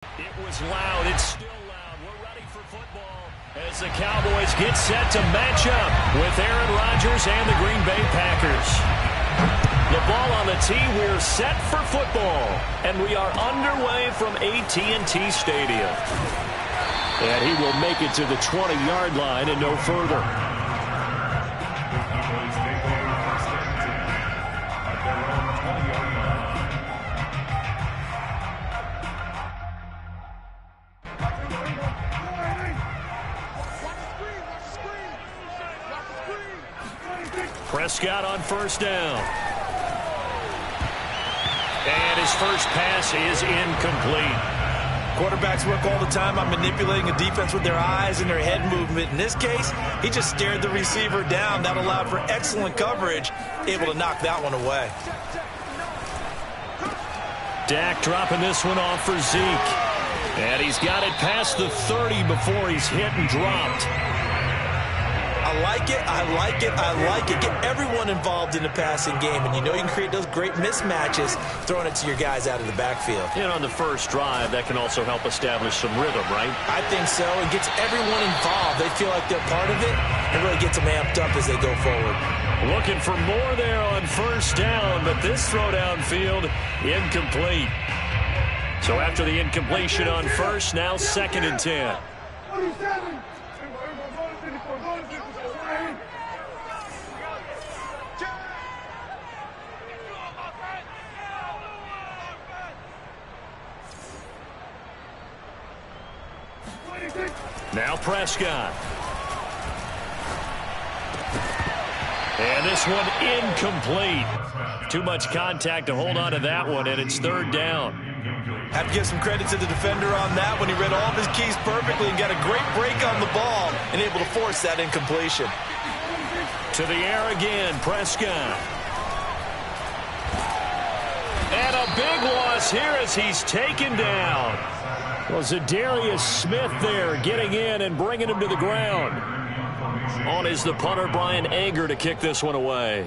It was loud. It's still loud. We're ready for football as the Cowboys get set to match up with Aaron Rodgers and the Green Bay Packers. The ball on the tee. We're set for football, and we are underway from AT&T Stadium. And he will make it to the 20-yard line and no further. Prescott on first down. And his first pass is incomplete. Quarterbacks work all the time on manipulating a defense with their eyes and their head movement. In this case, he just stared the receiver down. That allowed for excellent coverage, able to knock that one away. Dak dropping this one off for Zeke. And he's got it past the 30 before he's hit and dropped. I like it, I like it, I like it. Get everyone involved in the passing game, and you know you can create those great mismatches throwing it to your guys out of the backfield. And on the first drive, that can also help establish some rhythm, right? I think so. It gets everyone involved. They feel like they're part of it, and really gets them amped up as they go forward. Looking for more there on first down, but this throw downfield, incomplete. So after the incompletion on first, now 2nd and 10. Now Prescott. And this one incomplete. Too much contact to hold on to that one, and it's 3rd down. Have to give some credit to the defender on that when he read all of his keys perfectly and got a great break on the ball and able to force that incompletion. To the air again, Prescott. And a big loss here as he's taken down. Well, Zadarius Smith there getting in and bringing him to the ground. On is the punter, Brian Anger, to kick this one away.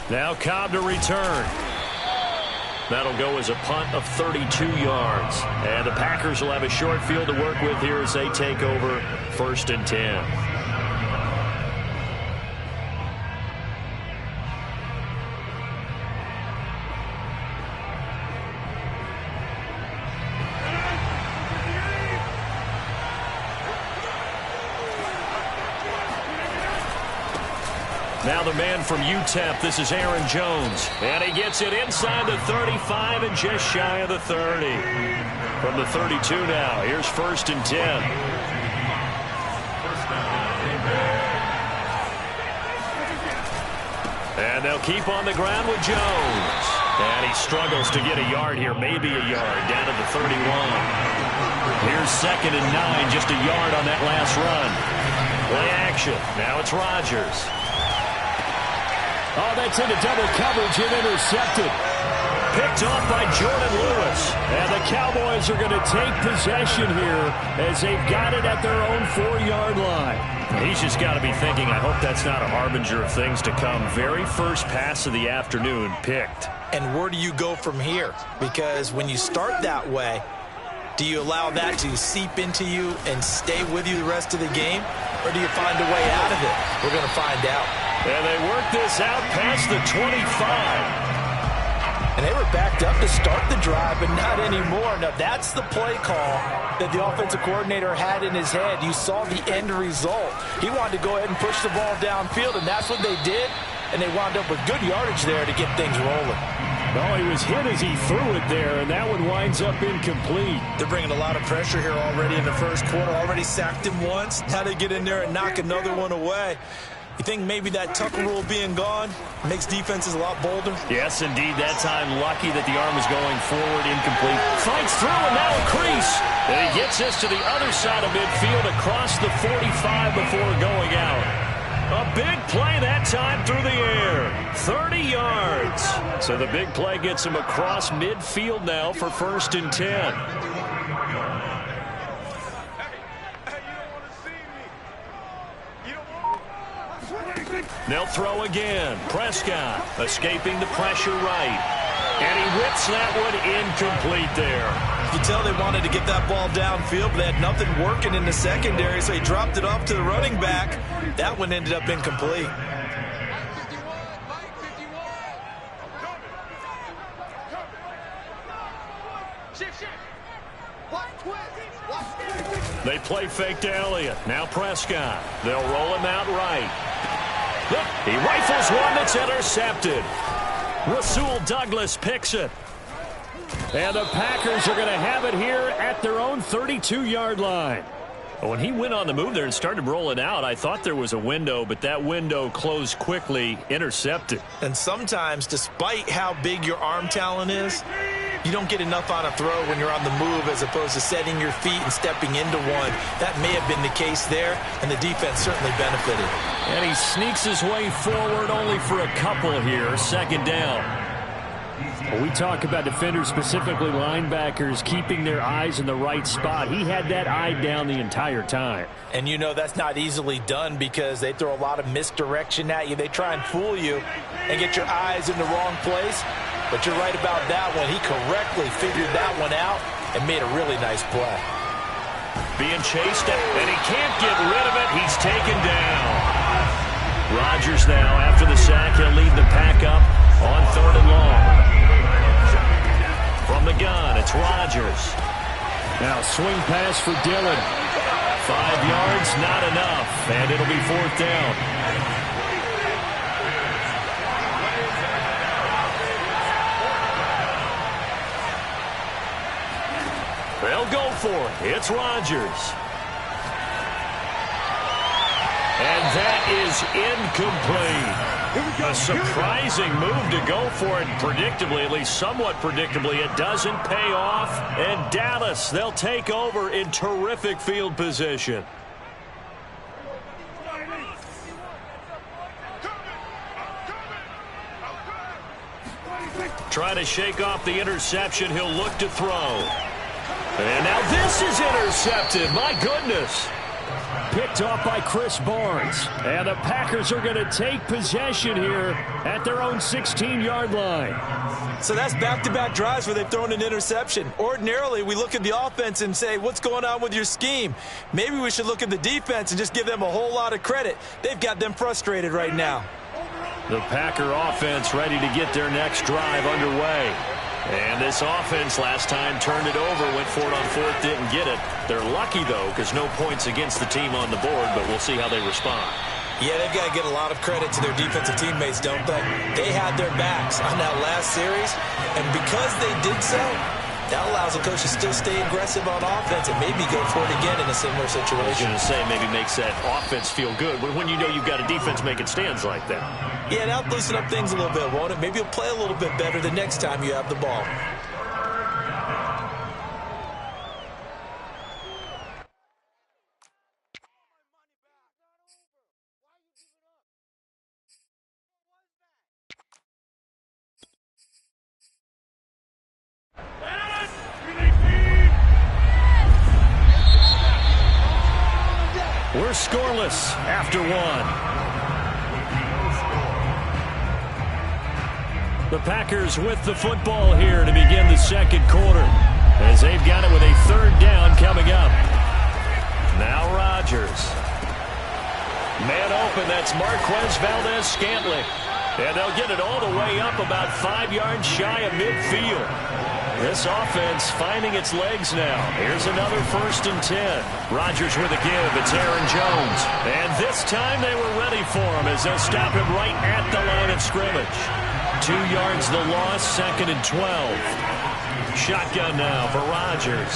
Now Cobb to return. That'll go as a punt of 32 yards. And the Packers will have a short field to work with here as they take over 1st and 10. Now the man from UTEP, this is Aaron Jones. And he gets it inside the 35 and just shy of the 30. From the 32 now, here's 1st and 10. And they'll keep on the ground with Jones. And he struggles to get a yard here, maybe a yard, down to the 31. Here's 2nd and 9, just a yard on that last run. Play action, now it's Rodgers. Oh, that's into double coverage and intercepted. Picked off by Jordan Lewis. And the Cowboys are going to take possession here as they've got it at their own 4-yard line. He's just got to be thinking, I hope that's not a harbinger of things to come. Very first pass of the afternoon picked. And where do you go from here? Because when you start that way, do you allow that to seep into you and stay with you the rest of the game? Or do you find a way out of it? We're going to find out. And they work this out past the 25. And they were backed up to start the drive, but not anymore. Now, that's the play call that the offensive coordinator had in his head. You saw the end result. He wanted to go ahead and push the ball downfield, and that's what they did. And they wound up with good yardage there to get things rolling. Well, he was hit as he threw it there, and that one winds up incomplete. They're bringing a lot of pressure here already in the first quarter. Already sacked him once. Now they get in there and knock another one away. You think maybe that tucker rule being gone makes defenses a lot bolder? Yes, indeed. That time lucky that the arm was going forward, incomplete. Fights through, and now a crease. And he gets this to the other side of midfield across the 45 before going out. A big play that time through the air. 30 yards. So the big play gets him across midfield now for 1st and 10. They'll throw again. Prescott escaping the pressure right. And he whips that one incomplete there. You can tell they wanted to get that ball downfield, but they had nothing working in the secondary, so he dropped it off to the running back. That one ended up incomplete. They play fake to Elliott. Now Prescott. They'll roll him out right. Look, he rifles one that's intercepted. Rasul Douglas picks it. And the Packers are going to have it here at their own 32-yard line. When he went on the move there and started rolling out, I thought there was a window, but that window closed quickly, intercepted. And sometimes, despite how big your arm talent is, you don't get enough on a throw when you're on the move as opposed to setting your feet and stepping into one. That may have been the case there, and the defense certainly benefited. And he sneaks his way forward only for a couple here, second down. When we talk about defenders, specifically linebackers, keeping their eyes in the right spot, he had that eye down the entire time. And you know that's not easily done because they throw a lot of misdirection at you. They try and fool you and get your eyes in the wrong place. But you're right about that one. He correctly figured that one out and made a really nice play. Being chased, and he can't get rid of it. He's taken down. Rodgers now, after the sack, he'll lead the pack up on 3rd and long. From the gun, it's Rodgers. Now swing pass for Dillon. 5 yards, not enough, and it'll be 4th down. They'll go for it. It's Rodgers. And that is incomplete. A surprising move to go for it. Predictably, at least somewhat predictably, it doesn't pay off. And Dallas, they'll take over in terrific field position. Trying to shake off the interception. He'll look to throw. And now this is intercepted. My goodness. Picked off by Chris Barnes. And the Packers are going to take possession here at their own 16-yard line. So that's back-to-back drives where they've thrown an interception. Ordinarily, we look at the offense and say, what's going on with your scheme? Maybe we should look at the defense and just give them a whole lot of credit. They've got them frustrated right now. The Packer offense ready to get their next drive underway. And this offense last time turned it over, went for it on 4th, didn't get it. They're lucky, though, because no points against the team on the board, but we'll see how they respond. Yeah, they've got to get a lot of credit to their defensive teammates, don't they? They had their backs on that last series, and because they did so, that allows the coach to still stay aggressive on offense and maybe go for it again in a similar situation. I was going to say maybe makes that offense feel good, but when you know you've got a defense making stands like that. Yeah, that'll loosen up things a little bit, won't it? Maybe you'll play a little bit better the next time you have the ball. We're scoreless after 1. The Packers with the football here to begin the second quarter as they've got it with a 3rd down coming up. Now Rodgers. Man open, that's Marquez Valdez-Scantling. And they'll get it all the way up about 5 yards shy of midfield. This offense finding its legs now. Here's another 1st and 10. Rodgers with a give. It's Aaron Jones. And this time they were ready for him as they'll stop him right at the line of scrimmage. 2 yards the loss, 2nd and 12. Shotgun now for Rodgers.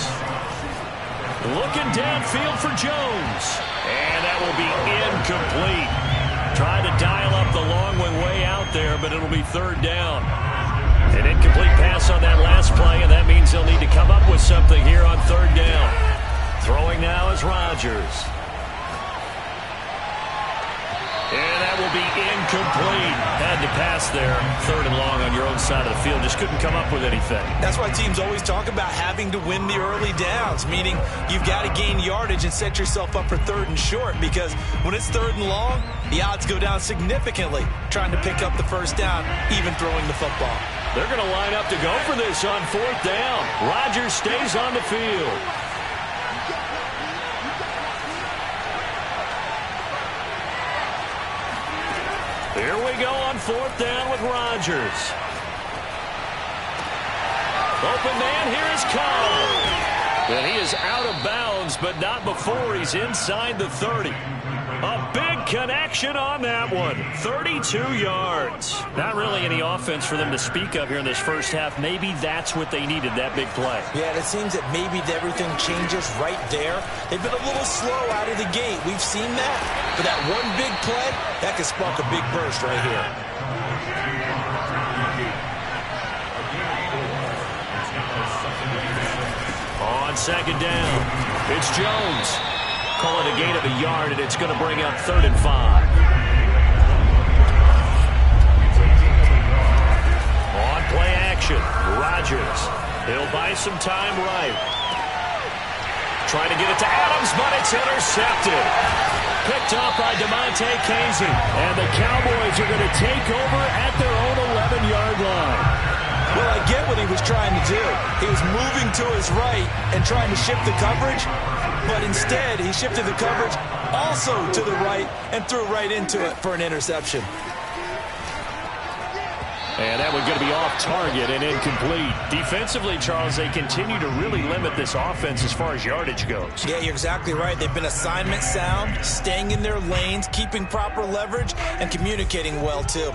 Looking downfield for Jones. And that will be incomplete. Trying to dial up the long one way out there, but it'll be 3rd down. An incomplete pass on that last play, and that means they'll need to come up with something here on 3rd down. Throwing now is Rodgers. And that will will be incomplete. Had to pass there. 3rd and long on your own side of the field. Just couldn't come up with anything. That's why teams always talk about having to win the early downs, meaning you've got to gain yardage and set yourself up for 3rd and short, because when it's 3rd and long, the odds go down significantly trying to pick up the first down, even throwing the football. They're going to line up to go for this on 4th down. Rodgers stays on the field. Here we go on 4th down with Rodgers. Open man, here is Cobb. And he is out of bounds, but not before he's inside the 30. A big connection on that one. 32 yards. Not really any offense for them to speak of here in this first half. Maybe that's what they needed, that big play. Yeah, it seems that maybe everything changes right there. They've been a little slow out of the gate. We've seen that. But that one big play, that could spark a big burst right here. On 2nd down, it's Jones. Call it a gain of a yard, and it's going to bring up 3rd and 5. On play action, Rodgers. He'll buy some time right. Trying to get it to Adams, but it's intercepted. Picked off by DeMonte Casey. And the Cowboys are going to take over at their own 11-yard line. Well, I get what he was trying to do. He was moving to his right and trying to shift the coverage, but instead he shifted the coverage also to the right and threw right into it for an interception. And that one's going to be off target and incomplete. Defensively, Charles, they continue to really limit this offense as far as yardage goes. Yeah, you're exactly right. They've been assignment sound, staying in their lanes, keeping proper leverage, and communicating well, too.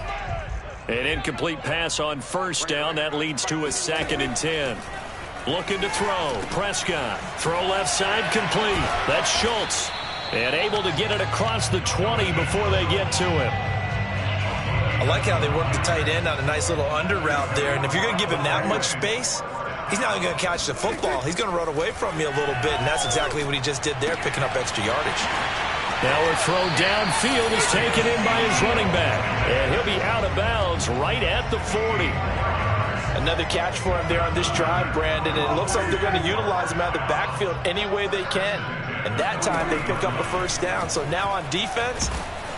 An incomplete pass on 1st down. That leads to a 2nd and 10. Looking to throw. Prescott. Throw left side complete. That's Schultz. And able to get it across the 20 before they get to him. I like how they work the tight end on a nice little under route there. And if you're going to give him that much space, he's not going to catch the football. He's going to run away from you a little bit, and that's exactly what he just did there, picking up extra yardage. Now a throw downfield is taken in by his running back. And he'll be out of bounds right at the 40. Another catch for him there on this drive, Brandon. And it looks like they're going to utilize him out of the backfield any way they can. And that time they pick up a 1st down. So now on defense,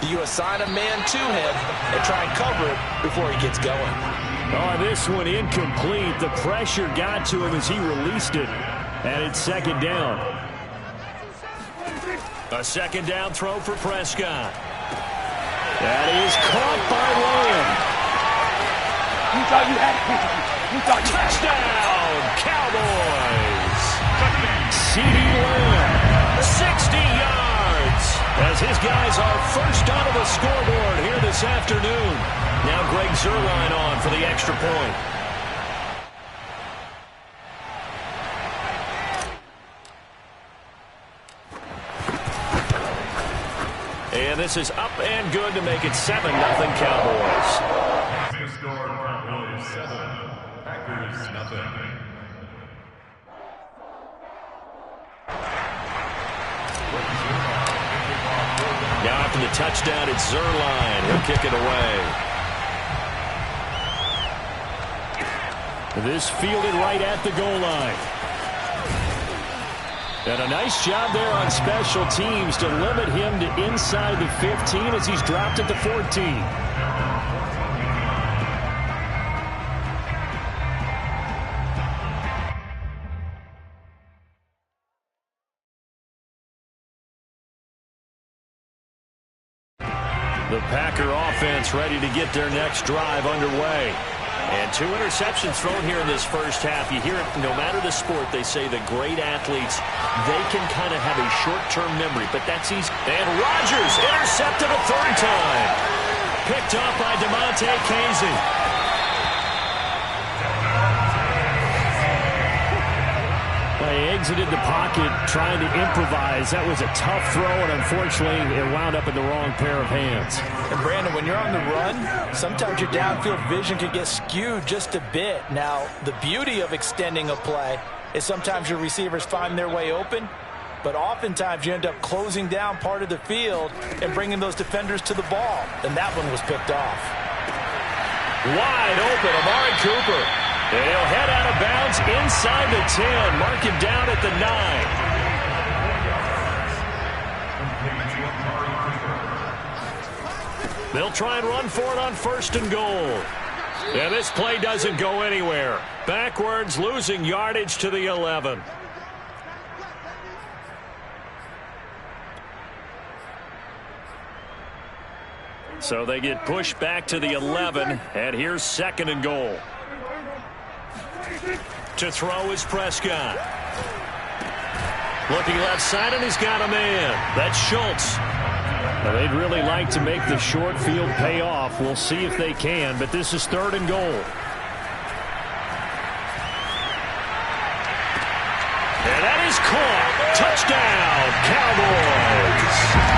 you assign a man to him and try and cover it before he gets going. Oh, this one incomplete. The pressure got to him as he released it. And it's 2nd down. A 2nd down throw for Prescott. That is caught by Lamb. You thought you had it. You thought you had it. Touchdown, Cowboys. CeeDee Lamb. 60 yards. As his guys are first out of the scoreboard here this afternoon. Now Greg Zuerlein on for the extra point. And this is up and good to make it 7-0 Cowboys. Score, Cowboys 7, Packers 0. Now after the touchdown, it's Zuerlein. He'll kick it away. This fielded right at the goal line. And a nice job there on special teams to limit him to inside the 15 as he's dropped at the 14. The Packer offense ready to get their next drive underway. And 2 interceptions thrown here in this first half. You hear it, no matter the sport, they say the great athletes, they can kind of have a short-term memory, but that's easy. And Rodgers intercepted a 3rd time. Picked off by DeMonte Casey. They exited the pocket trying to improvise. That was a tough throw, and unfortunately, it wound up in the wrong pair of hands. And Brandon, when you're on the run, sometimes your downfield vision can get skewed just a bit. Now, the beauty of extending a play is sometimes your receivers find their way open, but oftentimes you end up closing down part of the field and bringing those defenders to the ball, and that one was picked off. Wide open, Amari Cooper. And he'll head out of bounds inside the 10. Mark him down at the 9. They'll try and run for it on 1st and goal. Yeah, this play doesn't go anywhere. Backwards, losing yardage to the 11. So they get pushed back to the 11, and here's 2nd and goal. To throw is Prescott. Looking left side, and he's got a man. That's Schultz. Now, they'd really like to make the short field pay off. We'll see if they can, but this is 3rd and goal. And that is caught. Touchdown, Cowboys.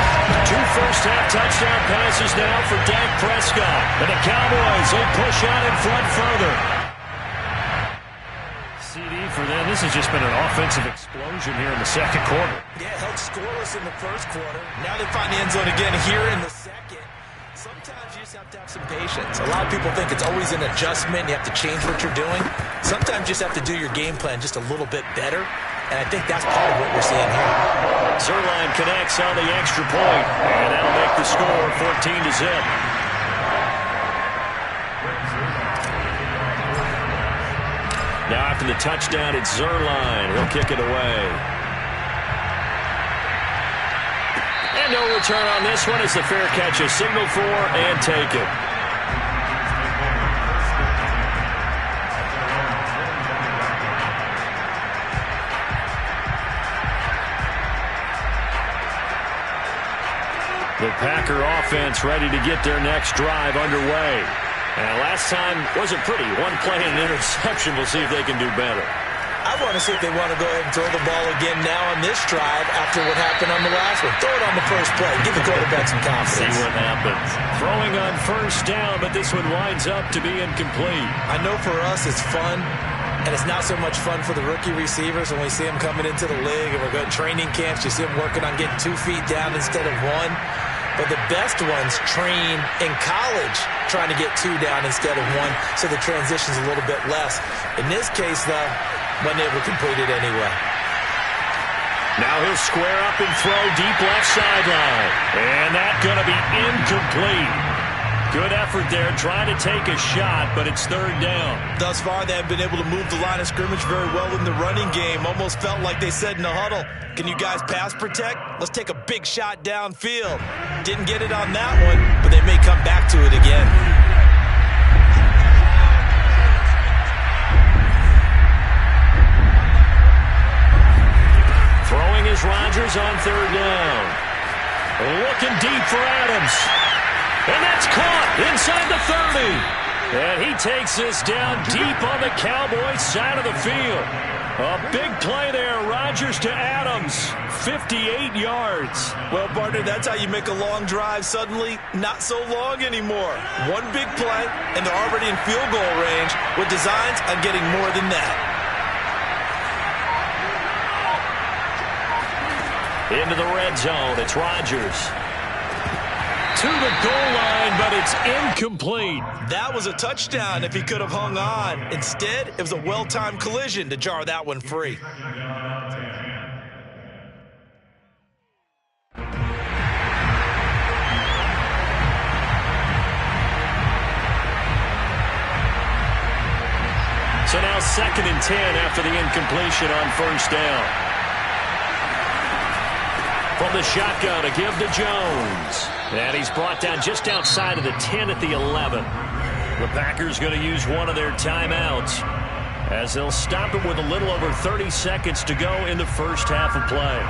2 first-half touchdown passes now for Dak Prescott. And the Cowboys, they push out in front further. CD for them. This has just been an offensive explosion here in the 2nd quarter. Yeah, held scoreless in the 1st quarter. Now they find the end zone again here in the 2nd. Sometimes you just have to have some patience. A lot of people think it's always an adjustment. You have to change what you're doing. Sometimes you just have to do your game plan just a little bit better. And I think that's part of what we're seeing here. Zerline connects on the extra point, and that'll make the score 14-0. Now after the touchdown, it's Zerline. He'll kick it away. And no return on this one as the fair catch is signaled for and taken. The Packer offense ready to get their next drive underway. And last time wasn't pretty. One play and an interception. We'll see if they can do better. I want to see if they want to go ahead and throw the ball again now on this drive after what happened on the last one. Throw it on the first play. Give the quarterback some confidence. See what happens. Throwing on 1st down, but this one winds up to be incomplete. I know for us it's fun, and it's not so much fun for the rookie receivers when we see them coming into the league and we're going to training camps. You see them working on getting 2 feet down instead of 1. But the best ones train in college trying to get 2 down instead of 1, so the transition's a little bit less. In this case, though, wasn't able to complete it anyway. Now he'll square up and throw deep left sideline. And that's going to be incomplete. Good effort there, trying to take a shot, but it's 3rd down. Thus far, they have been able to move the line of scrimmage very well in the running game. Almost felt like they said in the huddle, can you guys pass protect? Let's take a big shot downfield. Didn't get it on that one, but they may come back to it again. Throwing is Rodgers on 3rd down. Looking deep for Adams. And that's caught inside the 30. And he takes this down deep on the Cowboys side of the field. A big play there, Rodgers to Adams, 58 yards. Well, partner, that's how you make a long drive suddenly not so long anymore. One big play, and they're already in field goal range with designs on getting more than that. Into the red zone, it's Rodgers. To the goal line, but it's incomplete. That was a touchdown if he could have hung on. Instead, it was a well-timed collision to jar that one free. So now 2nd and 10 after the incompletion on 1st down. From the shotgun, a give to Jones. And he's brought down just outside of the 10 at the 11. The Packers going to use one of their timeouts as they'll stop it with a little over 30 seconds to go in the 1st half of play.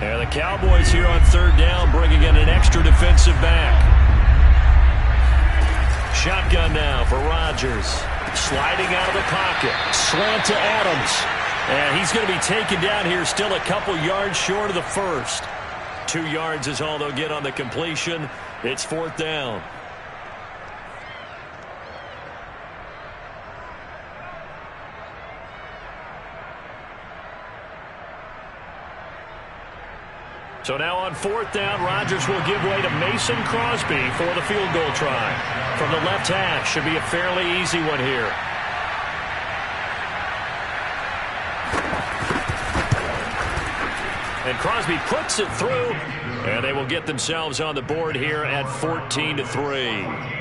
And the Cowboys here on 3rd down bringing in an extra defensive back. Shotgun now for Rodgers. Sliding out of the pocket. Slant to Adams. And he's going to be taken down here still a couple yards short of the 1st. 2 yards is all they'll get on the completion. It's 4th down. So now on 4th down, Rodgers will give way to Mason Crosby for the field goal try. From the left hash, should be a fairly easy one here. And Crosby puts it through, and they will get themselves on the board here at 14-3.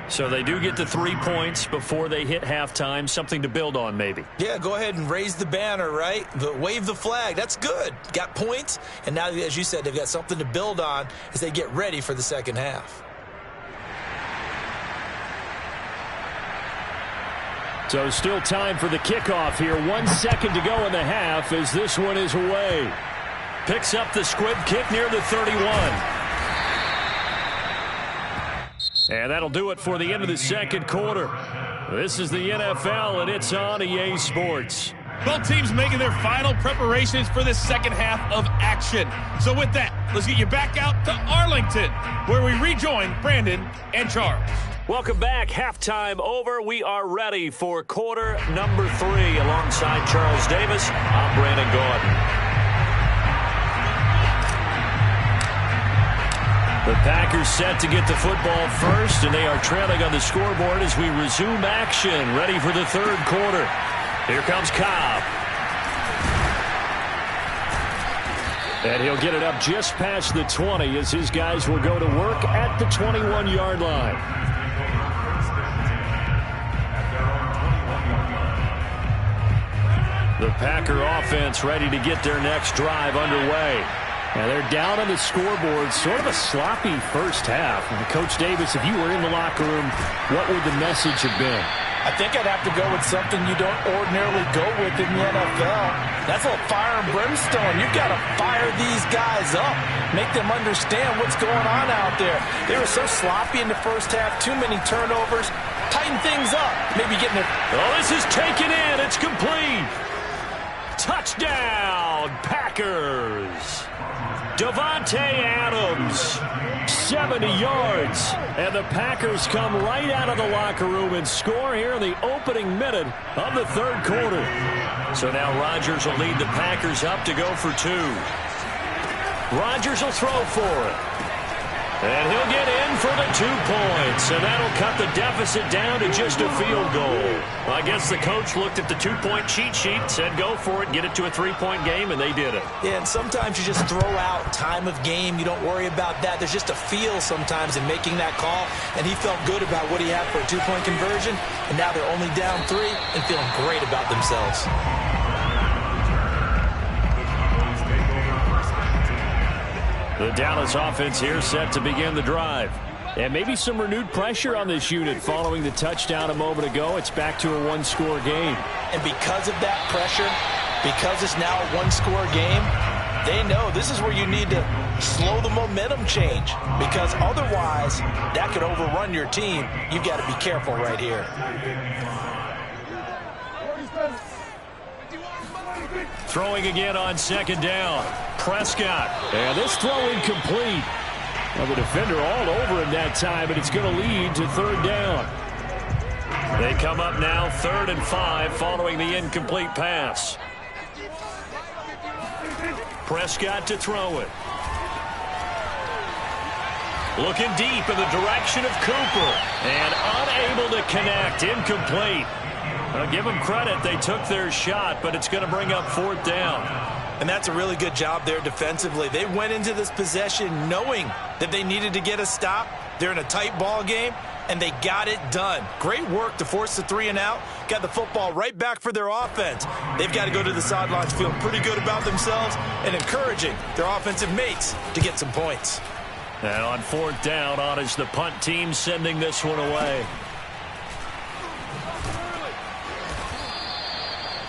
So they do get the 3 points before they hit halftime, something to build on maybe. Yeah, go ahead and raise the banner, right? Wave the flag. That's good. Got points, and now, as you said, they've got something to build on as they get ready for the second half. So still time for the kickoff here. 1 second to go in the half as this one is away. Picks up the squib kick near the 31. And that'll do it for the end of the second quarter. This is the NFL, and it's on EA Sports. Both teams making their final preparations for the second half of action. So with that, let's get you back out to Arlington, where we rejoin Brandon and Charles. Welcome back. Halftime over. We are ready for quarter number 3. Alongside Charles Davis, I'm Brandon Gaudin. The Packers set to get the football first, and they are trailing on the scoreboard as we resume action, ready for the third quarter. Here comes Cobb. And he'll get it up just past the 20 as his guys will go to work at the 21-yard line. The Packer offense ready to get their next drive underway. And they're down on the scoreboard, sort of a sloppy first half. And Coach Davis, if you were in the locker room, what would the message have been? I think I'd have to go with something you don't ordinarily go with in the NFL. That's a little fire and brimstone. You've got to fire these guys up, make them understand what's going on out there. They were so sloppy in the first half, too many turnovers. Tighten things up, maybe getting their... Oh, this is taken in. It's complete. Touchdown, Packers. Davante Adams, 70 yards. And the Packers come right out of the locker room and score here in the opening minute of the third quarter. So now Rodgers will lead the Packers up to go for 2. Rodgers will throw for it. And he'll get in for the 2 points. And that'll cut the deficit down to just a field goal. Well, I guess the coach looked at the 2-point cheat sheet, said go for it, get it to a 3-point game, and they did it. Yeah, and sometimes you just throw out time of game. You don't worry about that. There's just a feel sometimes in making that call. And he felt good about what he had for a 2-point conversion. And now they're only down 3 and feeling great about themselves. The Dallas offense here set to begin the drive. And maybe some renewed pressure on this unit following the touchdown a moment ago. It's back to a 1-score game. And because of that pressure, because it's now a 1-score game, they know this is where you need to slow the momentum change. Because otherwise, that could overrun your team. You've got to be careful right here. Throwing again on second down. Prescott. And this throw incomplete. Well, the defender all over him that time, and it's going to lead to third down. They come up now 3rd and 5 following the incomplete pass. Prescott to throw it. Looking deep in the direction of Cooper. And unable to connect. Incomplete. I'll give them credit. They took their shot, but it's going to bring up 4th down. And that's a really good job there defensively. They went into this possession knowing that they needed to get a stop. They're in a tight ball game, and they got it done. Great work to force the 3 and out. Got the football right back for their offense. They've got to go to the sidelines feeling pretty good about themselves and encouraging their offensive mates to get some points. And on 4th down, on is the punt team sending this one away.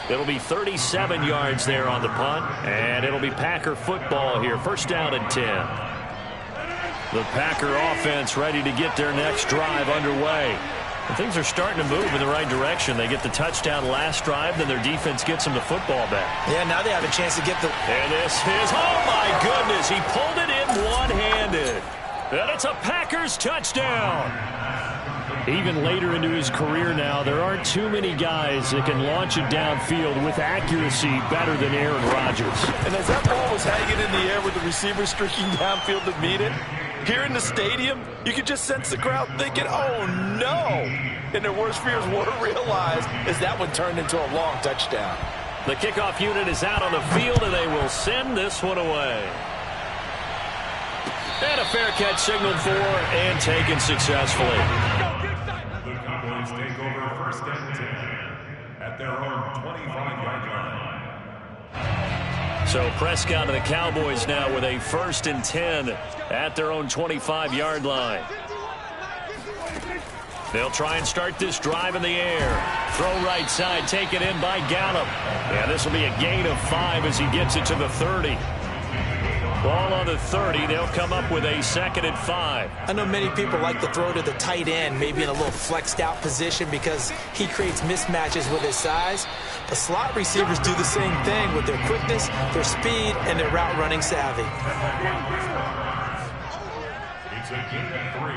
It'll be 37 yards there on the punt, and it'll be Packer football here. 1st down and 10. The Packer offense ready to get their next drive underway. And things are starting to move in the right direction. They get the touchdown last drive, then their defense gets them the football back. Yeah, now they have a chance to get the... And this is, oh my goodness, he pulled it in one-handed. And it's a Packers touchdown. Even later into his career now, there aren't too many guys that can launch it downfield with accuracy better than Aaron Rodgers. And as that ball was hanging in the air with the receiver streaking downfield to meet it, here in the stadium, you could just sense the crowd thinking, oh, no. And their worst fears were realized as that one turned into a long touchdown. The kickoff unit is out on the field, and they will send this one away. And a fair catch signaled for and taken successfully. The Cowboys take over 1st and 10 at their own 25-yard line. So Prescott and the Cowboys now with a 1st and 10 at their own 25-yard line. They'll try and start this drive in the air. Throw right side, taken in by Gallup. And this will be a gain of 5 as he gets it to the 30. Ball on the 30. They'll come up with a 2nd and 5. I know many people like to throw to the tight end, maybe in a little flexed out position because he creates mismatches with his size. But slot receivers do the same thing with their quickness, their speed, and their route running savvy. It's a gain of 3.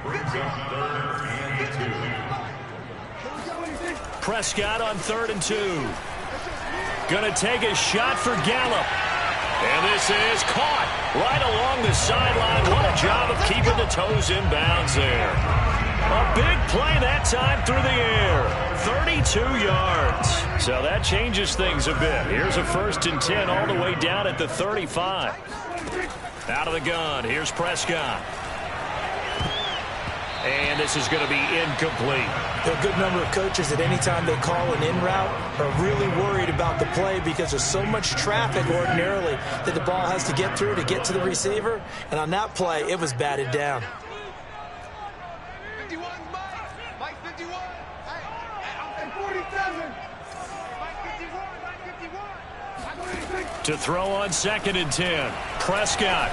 Brings up 3rd and 2. Prescott on 3rd and 2. Gonna take a shot for Gallup. And this is caught right along the sideline. What a job of keeping the toes in bounds there. A big play that time through the air. 32 yards. So that changes things a bit. Here's a 1st and 10 all the way down at the 35. Out of the gun. Here's Prescott. And this is going to be incomplete. There are a good number of coaches that any time they call an in route are really worried about the play because there's so much traffic ordinarily that the ball has to get through to get to the receiver. And on that play, it was batted down. 51, Mike 51. Hey, 47. Mike 51. To throw on 2nd and 10. Prescott.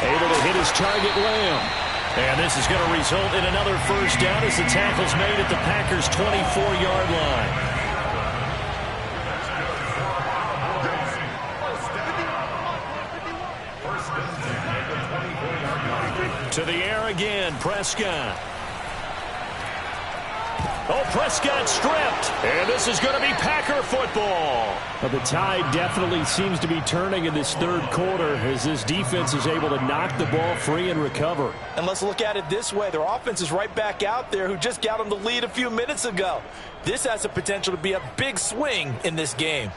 Able to hit his target, Lamb. And this is going to result in another 1st down as the tackle's made at the Packers' 24-yard line. To the air again, Prescott. Oh, Prescott stripped. And this is going to be Packer football. Well, the tide definitely seems to be turning in this 3rd quarter as this defense is able to knock the ball free and recover. And let's look at it this way. Their offense is right back out there who just got them the lead a few minutes ago. This has the potential to be a big swing in this game.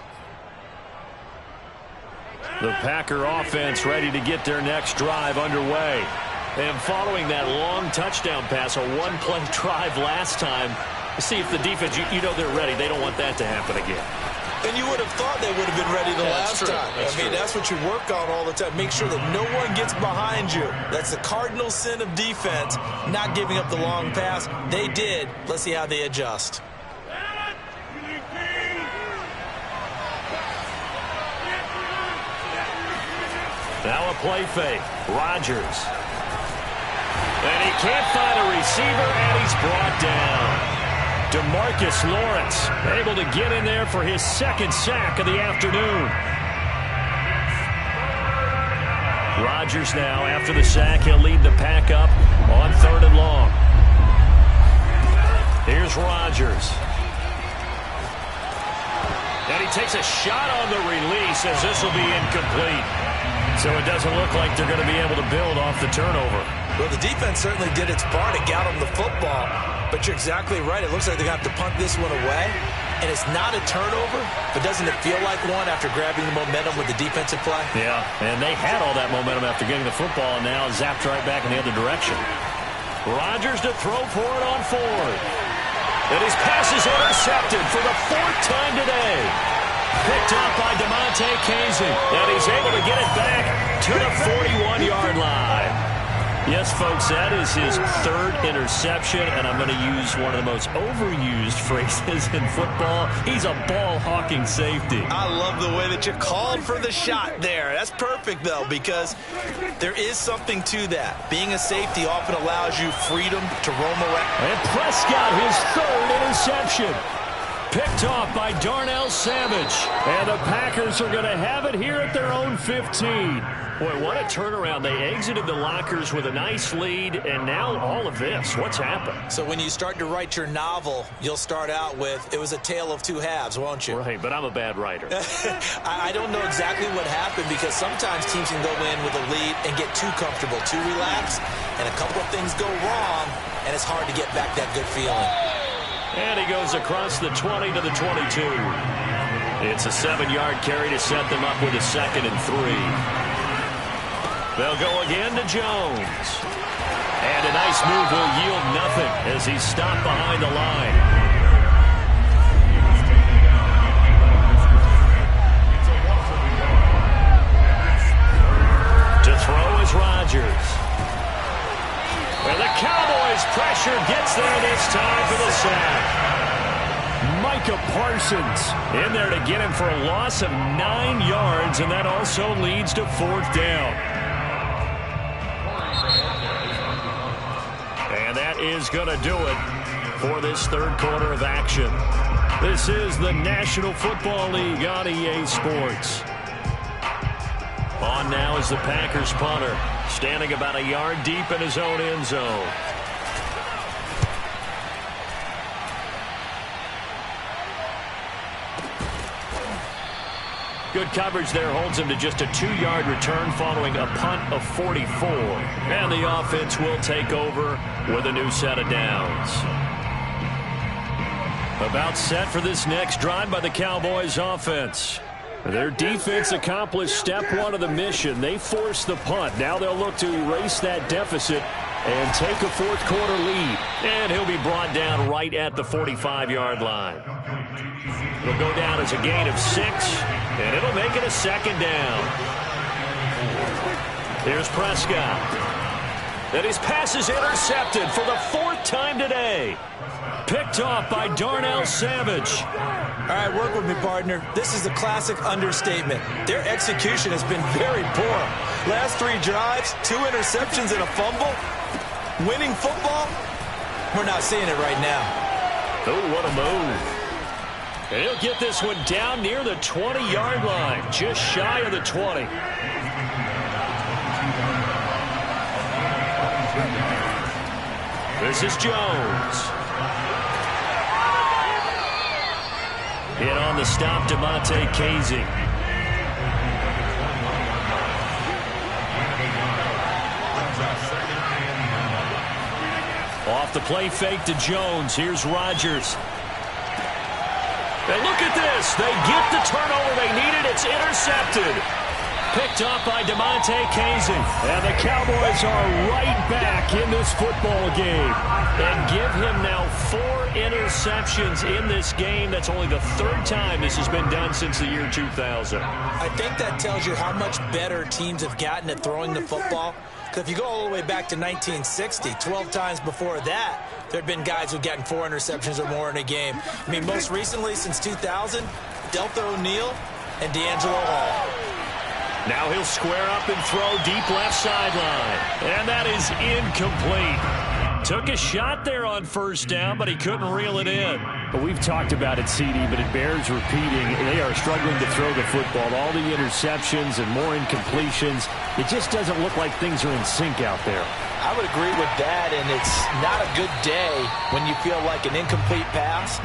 The Packer offense ready to get their next drive underway. And following that long touchdown pass, a one-play drive last time, see if the defense, you know they're ready. They don't want that to happen again. And you would have thought they would have been ready the last time. That's what you work on all the time. Make sure that no one gets behind you. That's the cardinal sin of defense, not giving up the long pass. They did. Let's see how they adjust. Now a play fake. Rodgers. And he can't find a receiver, and he's brought down. DeMarcus Lawrence able to get in there for his 2nd sack of the afternoon. Rodgers now, after the sack, he'll lead the pack up on 3rd and long. Here's Rodgers. And he takes a shot on the release as this will be incomplete. So it doesn't look like they're going to be able to build off the turnover. Well, the defense certainly did its part to get them the football. But you're exactly right. It looks like they're going to have to punt this one away. And it's not a turnover, but doesn't it feel like one after grabbing the momentum with the defensive play? Yeah, and they had all that momentum after getting the football, and now zapped right back in the other direction. Rodgers to throw for it on 4th. And his pass is intercepted for the 4th time today. Picked up by DeMonte Casey. And he's able to get it back to the 41-yard line. Yes, folks, that is his 3rd interception, and I'm going to use one of the most overused phrases in football. He's a ball-hawking safety. I love the way that you called for the shot there. That's perfect, though, because there is something to that. Being a safety often allows you freedom to roam around. And Prescott, his 3rd interception. Picked off by Darnell Savage. And the Packers are going to have it here at their own 15. Boy, what a turnaround. They exited the lockers with a nice lead, and now all of this. What's happened? So when you start to write your novel, you'll start out with, it was a tale of two halves, won't you? Right, but I'm a bad writer. I don't know exactly what happened, because sometimes teams can go in with a lead and get too comfortable, too relaxed, and a couple of things go wrong, and it's hard to get back that good feeling. And he goes across the 20 to the 22. It's a 7-yard carry to set them up with a 2nd and 3. They'll go again to Jones. And a nice move will yield nothing as he's stopped behind the line. To throw is Rodgers. And the Cowboys' pressure gets there this time for the sack. Micah Parsons in there to get him for a loss of 9 yards, and that also leads to 4th down. And that is going to do it for this 3rd quarter of action. This is the National Football League on EA Sports. On now is the Packers punter, standing about a yard deep in his own end zone. Good coverage there holds him to just a 2-yard return following a punt of 44. And the offense will take over with a new set of downs. About set for this next drive by the Cowboys offense. Their defense accomplished step 1 of the mission. They forced the punt. Now they'll look to erase that deficit and take a 4th quarter lead. And he'll be brought down right at the 45-yard line. It'll go down as a gain of 6, and it'll make it a 2nd down. Here's Prescott. And his pass is intercepted for the 4th time today. Picked off by Darnell Savage. All right, work with me, partner. This is a classic understatement. Their execution has been very poor. Last 3 drives, 2 interceptions and a fumble. Winning football, we're not seeing it right now. Oh, what a move. And he'll get this one down near the 20-yard line, just shy of the 20. This is Jones. Hit on the stop, Demonte Casey. Off the play fake to Jones. Here's Rodgers. And look at this. They get the turnover they needed. It's intercepted. Picked up by Demonte Casey. And the Cowboys are right back in this football game. And give him now 4 interceptions in this game. That's only the 3rd time this has been done since the year 2000. I think that tells you how much better teams have gotten at throwing the football. Because if you go all the way back to 1960, 12 times before that, there had been guys who've gotten 4 interceptions or more in a game. I mean, most recently, since 2000, Delta O'Neal and D'Angelo Hall. Now he'll square up and throw deep left sideline. And that is incomplete. Took a shot there on 1st down, but he couldn't reel it in. But we've talked about it, CD, but it bears repeating. They are struggling to throw the football. All the interceptions and more incompletions. It just doesn't look like things are in sync out there. I would agree with that, and it's not a good day when you feel like an incomplete pass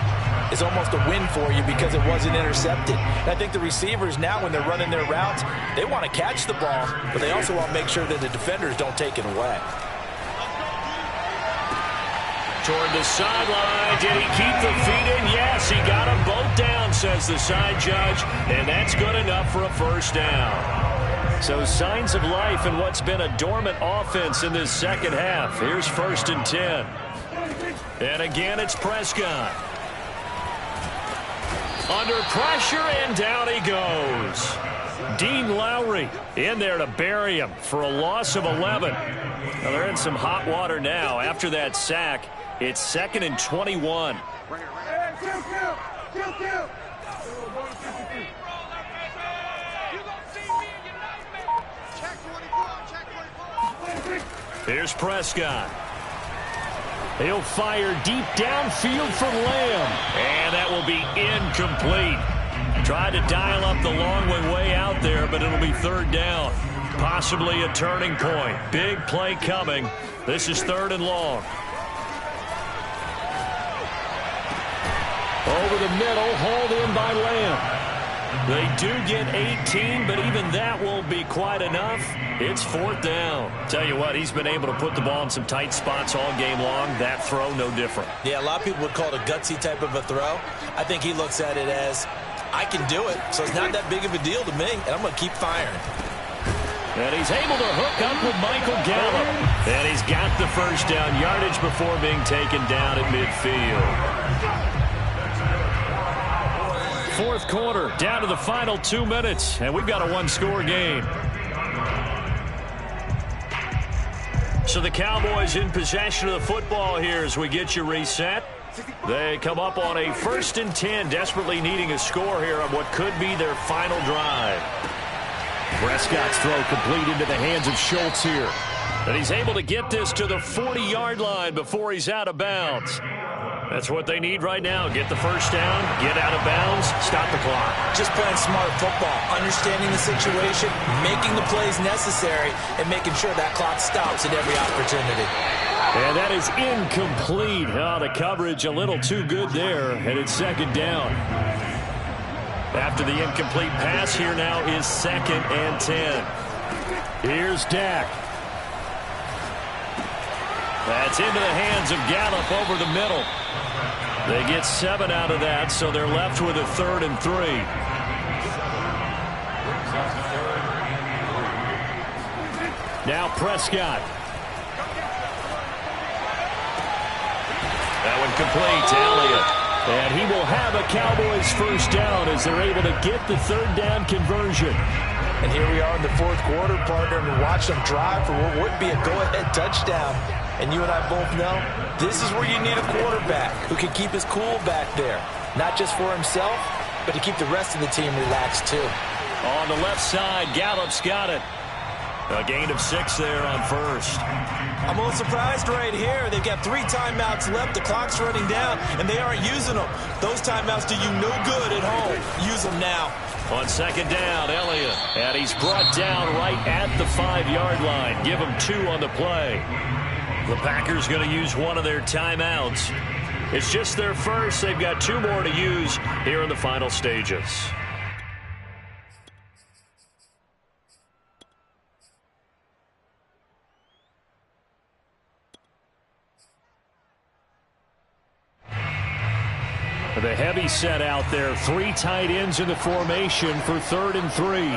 is almost a win for you because it wasn't intercepted. And I think the receivers now, when they're running their routes, they want to catch the ball, but they also want to make sure that the defenders don't take it away. Toward the sideline. Did he keep the feet in? Yes, he got them both down, says the side judge, and that's good enough for a 1st down. So signs of life in what's been a dormant offense in this 2nd half. Here's 1st and 10. And again, it's Prescott. Under pressure, and down he goes. Dean Lowry in there to bury him for a loss of 11. Now they're in some hot water now. After that sack, it's 2nd and 21. Here's Prescott. He'll fire deep downfield for Lamb. And that will be incomplete. Tried to dial up the long way out there, but it'll be third down. Possibly a turning point. Big play coming. This is third and long. Over the middle, hauled in by Lamb. They do get 18, but even that won't be quite enough. It's fourth down. Tell you what, he's been able to put the ball in some tight spots all game long. That throw, no different. Yeah, a lot of people would call it a gutsy type of a throw. I think he looks at it as, I can do it, so it's not that big of a deal to me, and I'm going to keep firing. And he's able to hook up with Michael Gallup. And he's got the first down yardage before being taken down at midfield. Fourth quarter, down to the final 2 minutes, and we've got a one-score game. So the Cowboys in possession of the football here as we get you reset. They come up on a 1st and 10, desperately needing a score here on what could be their final drive. Prescott's throw complete into the hands of Schultz here. And he's able to get this to the 40-yard line before he's out of bounds. That's what they need right now. Get the first down, get out of bounds, stop the clock. Just playing smart football, understanding the situation, making the plays necessary, and making sure that clock stops at every opportunity. And that is incomplete. Oh, the coverage a little too good there, and it's second down. After the incomplete pass, here now is 2nd and 10. Here's Dak. That's into the hands of Gallup over the middle. They get 7 out of that, so they're left with a 3rd and 3. Now Prescott. That one complete to Elliott. And he will have a Cowboys first down as they're able to get the 3rd down conversion. And here we are in the 4th quarter, partner, and watch them drive for what would be a go-ahead touchdown. And you and I both know this is where you need a quarterback who can keep his cool back there. Not just for himself, but to keep the rest of the team relaxed too. On the left side, Gallup's got it. A gain of 6 there on first. I'm a little surprised right here. They've got 3 timeouts left. The clock's running down, and they aren't using them. Those timeouts do you no good at home. Use them now. On second down, Elliott. And he's brought down right at the 5-yard line. Give him 2 on the play. The Packers going to use one of their timeouts. It's just their first. They've got 2 more to use here in the final stages. The heavy set out there. 3 tight ends in the formation for 3rd and 3.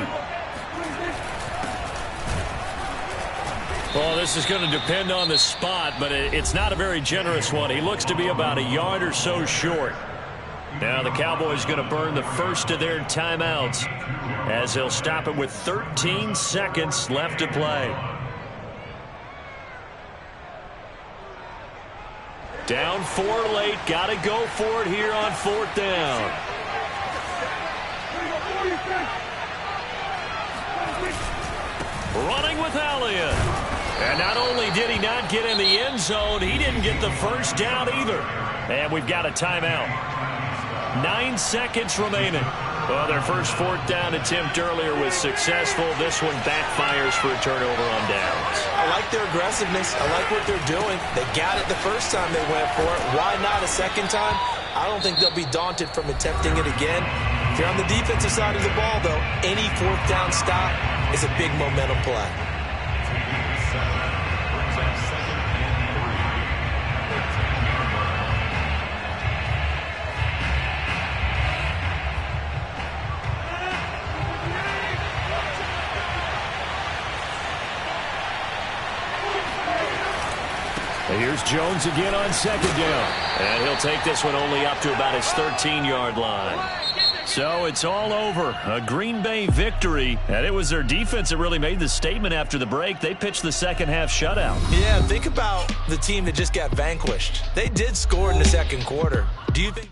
Well, this is going to depend on the spot, but it's not a very generous one. He looks to be about a yard or so short. Now the Cowboys going to burn the first of their timeouts as they'll stop it with 13 seconds left to play. Down 4 late. Got to go for it here on 4th down. Running with Elliott. And not only did he not get in the end zone, he didn't get the first down either. And we've got a timeout. 9 seconds remaining. Well, their first 4th down attempt earlier was successful. This one backfires for a turnover on downs. I like their aggressiveness. I like what they're doing. They got it the first time they went for it. Why not a second time? I don't think they'll be daunted from attempting it again. If you're on the defensive side of the ball, though, any 4th down stop is a big momentum play. Here's Jones again on second down. And he'll take this one only up to about his 13-yard line. So it's all over. A Green Bay victory. And it was their defense that really made the statement after the break. They pitched the second-half shutout. Yeah, think about the team that just got vanquished. They did score in the second quarter. Do you think they